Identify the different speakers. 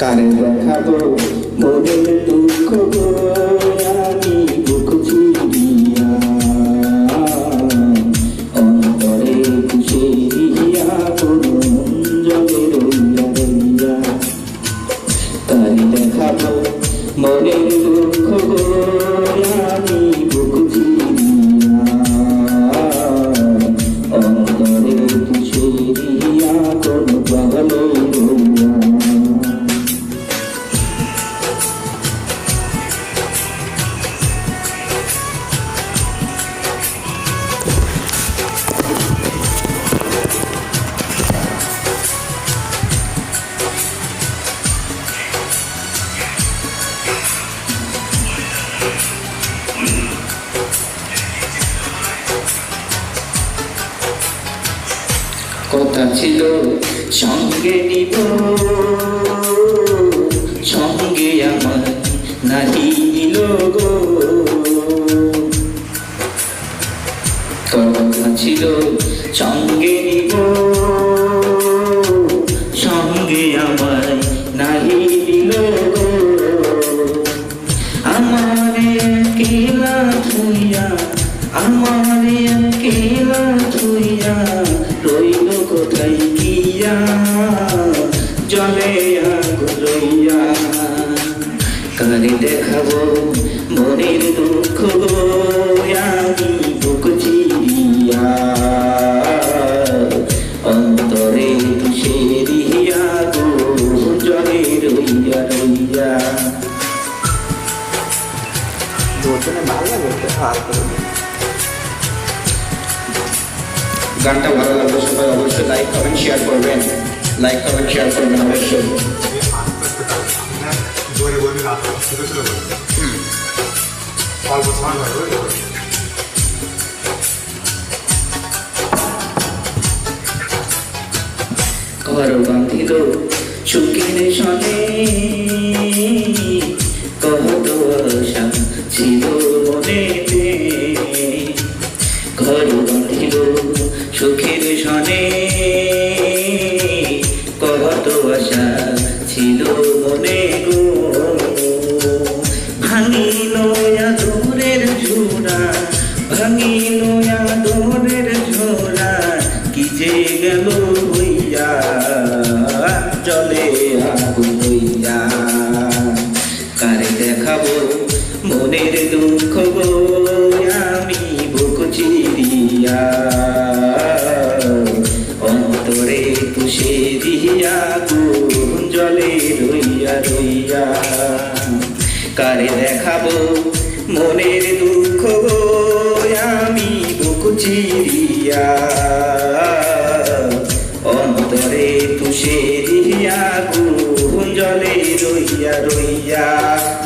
Speaker 1: কারে দেখাবো মনের দুঃখ গো আমি বুক চিরিয়া অন্তরে খুশি দিয়া করুন জলে রইয়া রইয়া কারে দেখাবো মনের দুঃখ গো আমি বুক চিরিয়া অন্তরে খুশি দিয়া করুন জলে রইয়া। কথা ছিল সঙ্গে নিব সঙ্গে আমার নাহি নিল গো কথা ছিল সঙ্গে নিব সঙ্গে আমার নাহি নিল গো আমারে কেলা ধুইয়া আমারে কেলা ধুইয়া রইল কোথায় গিয়া জলে আগুন রইয়া কারে দেখাবো মনের দুঃখ গো আমি বুক চিরিয়া অন্তরে তুষেরিয়া গো জলে রইয়া রইয়া। গানটা ভালো লাগলো সবাই অবশ্যই লাইক কমেন্ট শেয়ার করবেন অবশ্যই। ঘর বাঁধিল সুখের সনে কত আশা ছিল মনেতে ঘর বাঁধিল সুখের সনে কত আশা ছিল মনে গো ভাঙিল আদরের ঝোড়া ভাঙিল আদরের ঝোড়া কি যে গেল হইয়া জলে আগুন হইয়া কারে দেখাবো মনের দুঃখ গো আমি বুক চিরিয়া অন্তরে তুষেরিয়া গুণ জলে রইয়া রইয়া কারে দেখাবো মনের দুঃখ গো আমি বুক চিরিয়া।